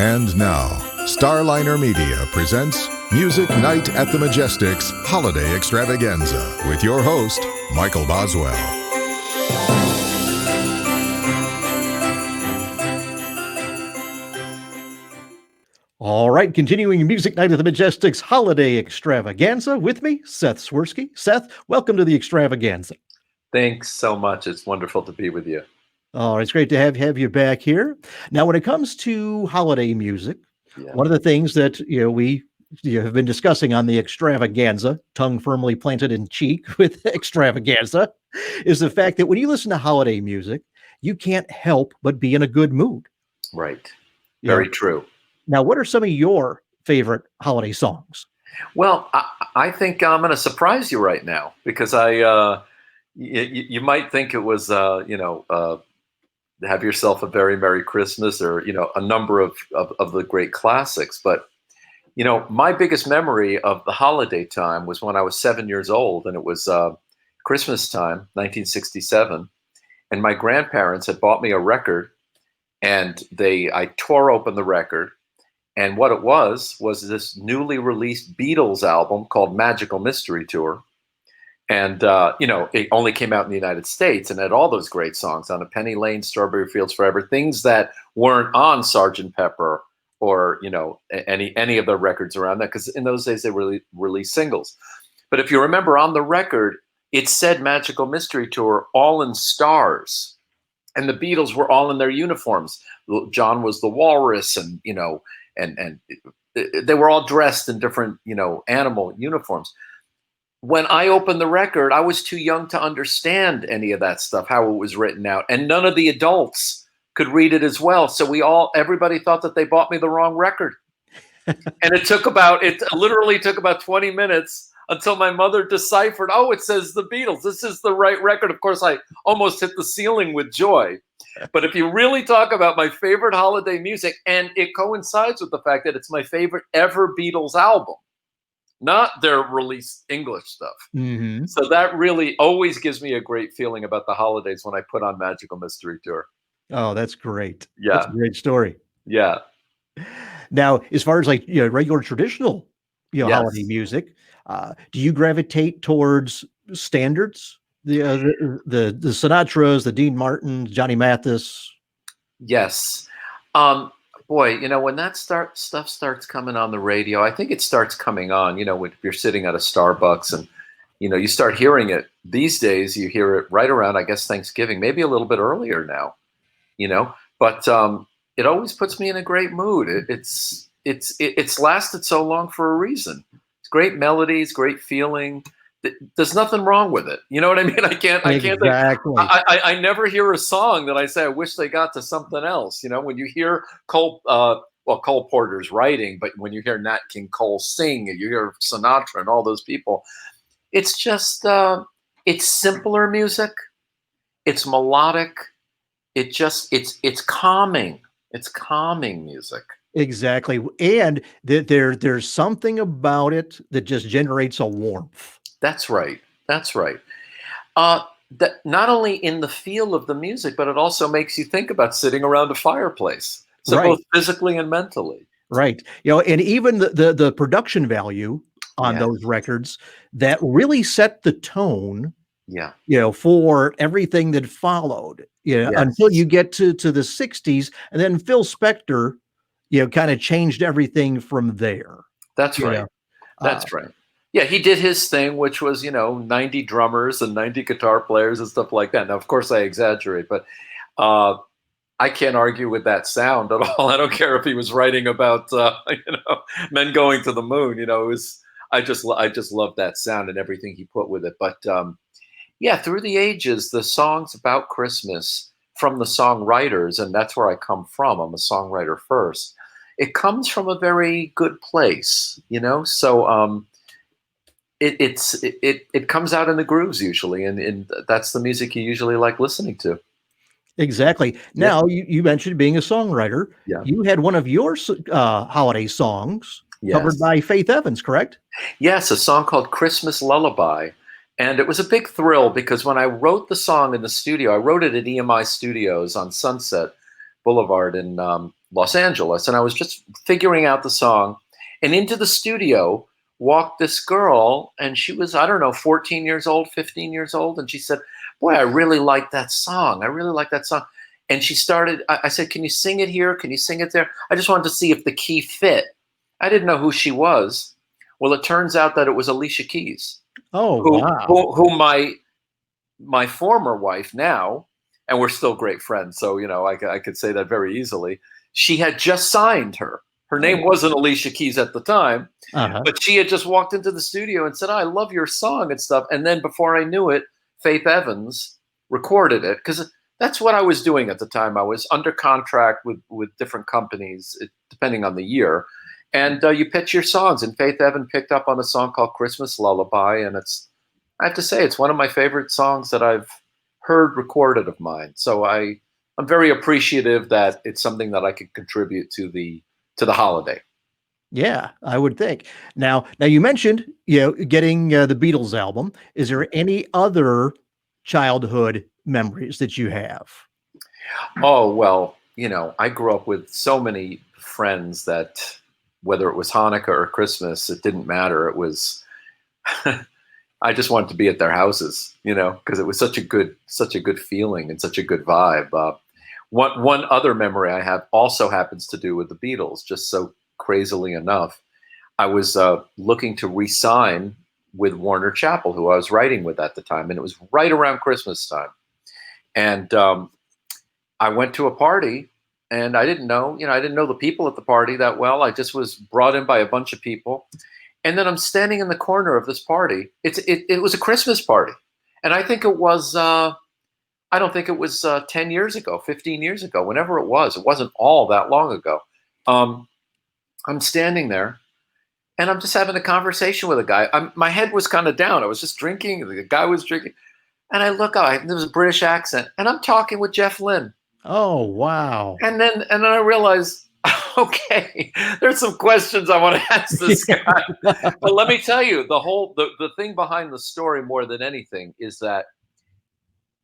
And now, Starliner Media presents Music Night at the Majestic's Holiday Extravaganza with your host, Michael Boswell. All right, continuing Music Night at the Majestic's Holiday Extravaganza with me, Seth Swirsky. Seth, welcome to the Extravaganza. Thanks so much. It's wonderful to be with you. Oh, it's great to have you back here. Now, when it comes to holiday music, one of the things that we have been discussing on the Extravaganza, tongue firmly planted in cheek with Extravaganza, is the fact that when you listen to holiday music, you can't help but be in a good mood. Right. Very true. Now, what are some of your favorite holiday songs? Well, I think I'm going to surprise you right now because you might think it was, Have Yourself a Very Merry Christmas or, a number of the great classics. But, my biggest memory of the holiday time was when I was 7 years old, and it was Christmas time, 1967. And my grandparents had bought me a record, and I tore open the record. And what it was this newly released Beatles album called Magical Mystery Tour. And, it only came out in the United States and had all those great songs on it. Penny Lane, Strawberry Fields Forever, things that weren't on Sgt. Pepper or, any of the records around that. Because in those days, they really released singles. But if you remember on the record, it said Magical Mystery Tour all in stars. And the Beatles were all in their uniforms. John was the walrus and, and they were all dressed in different, animal uniforms. When I opened the record, I was too young to understand any of that stuff, how it was written out. And none of the adults could read it as well. So everybody thought that they bought me the wrong record. And it literally took about 20 minutes until my mother deciphered, it says the Beatles. This is the right record. Of course, I almost hit the ceiling with joy. But if you really talk about my favorite holiday music, and it coincides with the fact that it's my favorite ever Beatles album, not their released English stuff. Mm-hmm. So that really always gives me a great feeling about the holidays when I put on Magical Mystery Tour. Oh, that's great. Yeah. That's a great story. Yeah. Now, as far as regular traditional, Yes. holiday music, do you gravitate towards standards? The Sinatras, the Dean Martins, Johnny Mathis? Yes. Boy, when that stuff starts coming on the radio, I think it starts coming on, when you're sitting at a Starbucks and, you start hearing it. These days, you hear it right around, I guess, Thanksgiving, maybe a little bit earlier now, but it always puts me in a great mood. It's lasted so long for a reason. It's great melodies, great feeling. There's nothing wrong with it. You know what I mean? I can't. Exactly. I never hear a song that I say I wish they got to something else. When you hear Cole Porter's writing, but when you hear Nat King Cole sing, and you hear Sinatra and all those people, it's just it's simpler music. It's melodic. It's calming. It's calming music. Exactly. And there's something about it that just generates a warmth. That's right. That's right. That not only in the feel of the music, but it also makes you think about sitting around a fireplace. So Right. both physically and mentally. Right. And even the production value on those records that really set the tone, Yeah. For everything that followed, Yes. until you get to the 60s. And then Phil Spector, kind of changed everything from there. That's You right. know, That's right. Yeah, he did his thing, which was, 90 drummers and 90 guitar players and stuff like that. Now, of course, I exaggerate, but I can't argue with that sound at all. I don't care if he was writing about, men going to the moon. I just love that sound and everything he put with it. But through the ages, the songs about Christmas from the songwriters, and that's where I come from. I'm a songwriter first. It comes from a very good place, So it comes out in the grooves usually, and that's the music you usually like listening to. Exactly. Now, you mentioned being a songwriter. Yeah. You had one of your holiday songs covered Yes. by Faith Evans, correct? Yes, a song called Christmas Lullaby. And it was a big thrill because when I wrote the song in the studio, I wrote it at EMI Studios on Sunset Boulevard in Los Angeles, and I was just figuring out the song, and into the studio walked this girl, and she was, I don't know, 14 years old, 15 years old, and she said, boy, I really like that song. I really like that song. And she started, I said, can you sing it here? Can you sing it there? I just wanted to see if the key fit. I didn't know who she was. Well, it turns out that it was Alicia Keys. Oh, who, wow. who my former wife now, and we're still great friends, so I could say that very easily. She had just signed her. Her name wasn't Alicia Keys at the time, but she had just walked into the studio and said, I love your song and stuff. And then before I knew it, Faith Evans recorded it, because that's what I was doing at the time. I was under contract with different companies, depending on the year. And you pitch your songs, and Faith Evans picked up on a song called Christmas Lullaby. And I have to say, it's one of my favorite songs that I've heard recorded of mine. So I'm very appreciative that it's something that I could contribute to the holiday. Yeah, I would think. Now you mentioned, getting the Beatles album. Is there any other childhood memories that you have? Oh, well, I grew up with so many friends that whether it was Hanukkah or Christmas, it didn't matter. It was, I just wanted to be at their houses, because it was such a good feeling and such a good vibe. One other memory I have also happens to do with the Beatles, just so crazily enough. I was looking to re-sign with Warner Chappell, who I was writing with at the time, and it was right around Christmas time. And I went to a party, and I didn't know the people at the party that well. I just was brought in by a bunch of people. And then I'm standing in the corner of this party. It was a Christmas party. And I think it was, I don't think it was 10 years ago, 15 years ago, whenever it was. It wasn't all that long ago. I'm standing there, and I'm just having a conversation with a guy. My head was kind of down. I was just drinking. The guy was drinking. And I look out, there was a British accent, and I'm talking with Jeff Lynne. Oh, wow. And then I realized, okay, there's some questions I want to ask this guy. But let me tell you, the thing behind the story more than anything is that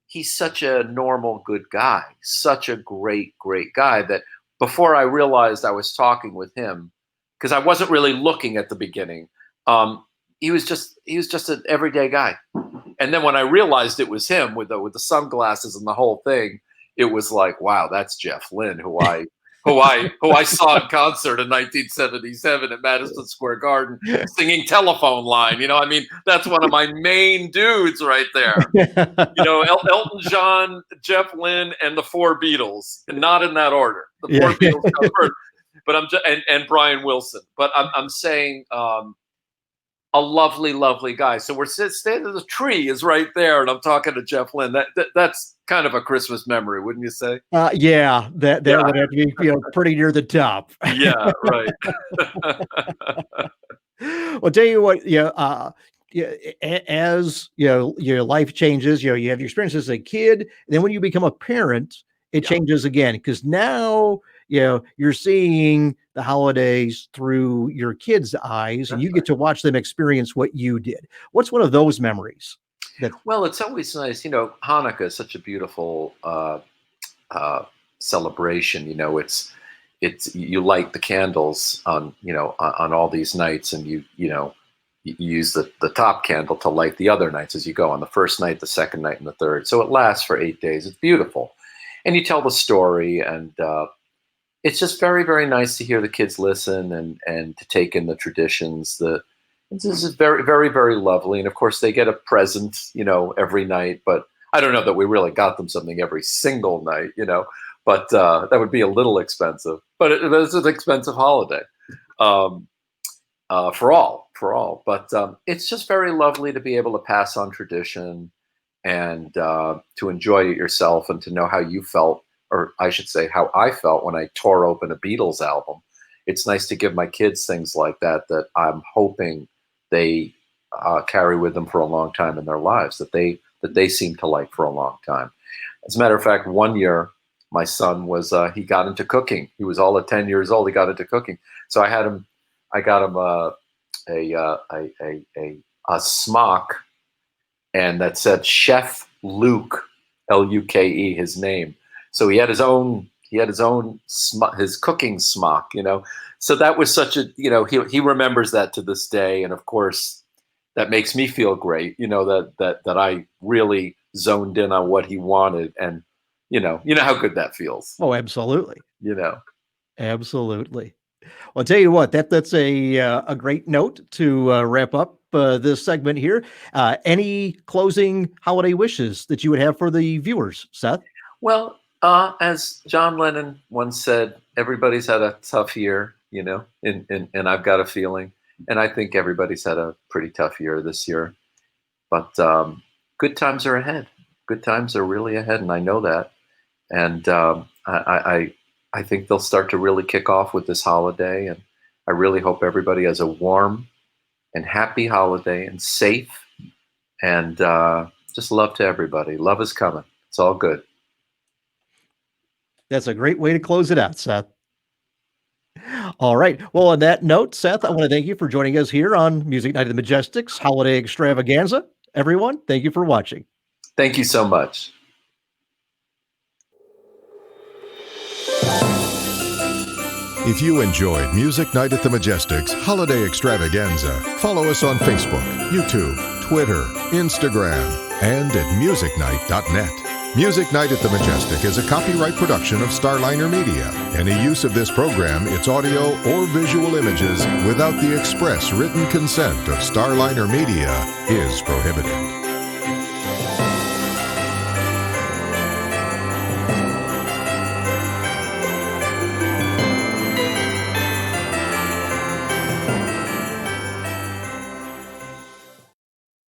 he's such a normal, good guy, such a great, great guy, that before I realized I was talking with him, because I wasn't really looking at the beginning, he was just an everyday guy. And then when I realized it was him with the sunglasses and the whole thing, it was like, wow, that's Jeff Lynne, who I saw in concert in 1977 at Madison Square Garden, singing Telephone Line. That's one of my main dudes right there. Elton John, Jeff Lynne, and the four Beatles, and not in that order. The four Beatles come first, but and Brian Wilson. But I'm saying a lovely, lovely guy. So we're standing, the tree is right there, and I'm talking to Jeff Lynne. That's kind of a Christmas memory, wouldn't you say? Yeah, that would have to be pretty near the top. Yeah, right. Well, tell you what, as your life changes, you have your experience as a kid, and then when you become a parent, it changes again, because now you're seeing the holidays through your kids' eyes, and you get to watch them experience what you did. What's one of those memories? Well, it's always nice. Hanukkah is such a beautiful celebration. It's you light the candles on all these nights, and you use the top candle to light the other nights as you go, on the first night, the second night, and the third. So it lasts for 8 days. It's beautiful, and you tell the story, and it's just very, very nice to hear the kids listen and to take in the traditions. This is very, very, very lovely. And of course, they get a present, every night. But I don't know that we really got them something every single night, but that would be a little expensive. But it is an expensive holiday for all. But it's just very lovely to be able to pass on tradition and to enjoy it yourself, and to know how you felt, or I should say how I felt when I tore open a Beatles album. It's nice to give my kids things like that I'm hoping they carry with them for a long time in their lives, that they seem to like for a long time. As a matter of fact, one year my son was he got into cooking. He was all at 10 years old. He got into cooking, so I got him a smock, and that said Chef Luke, Luke, his name. So he had his own He had his own his cooking smock, So that was such a, he remembers that to this day, and of course, that makes me feel great. That I really zoned in on what he wanted, and you know how good that feels. Oh, absolutely. Absolutely. Well, I'll tell you what, that's a great note to wrap up this segment here. Any closing holiday wishes that you would have for the viewers, Seth? Well, as John Lennon once said, everybody's had a tough year, and I've got a feeling, and I think everybody's had a pretty tough year this year. But good times are ahead. Good times are really ahead, and I know that. And I think they'll start to really kick off with this holiday, and I really hope everybody has a warm and happy holiday and safe, and just love to everybody. Love is coming. It's all good. That's a great way to close it out, Seth. All right. Well, on that note, Seth, I want to thank you for joining us here on Music Night at the Majestic's Holiday Extravaganza. Everyone, thank you for watching. Thank you so much. If you enjoyed Music Night at the Majestic's Holiday Extravaganza, follow us on Facebook, YouTube, Twitter, Instagram, and at musicnight.net. Music Night at the Majestic is a copyright production of Starliner Media. Any use of this program, its audio, or visual images without the express written consent of Starliner Media is prohibited.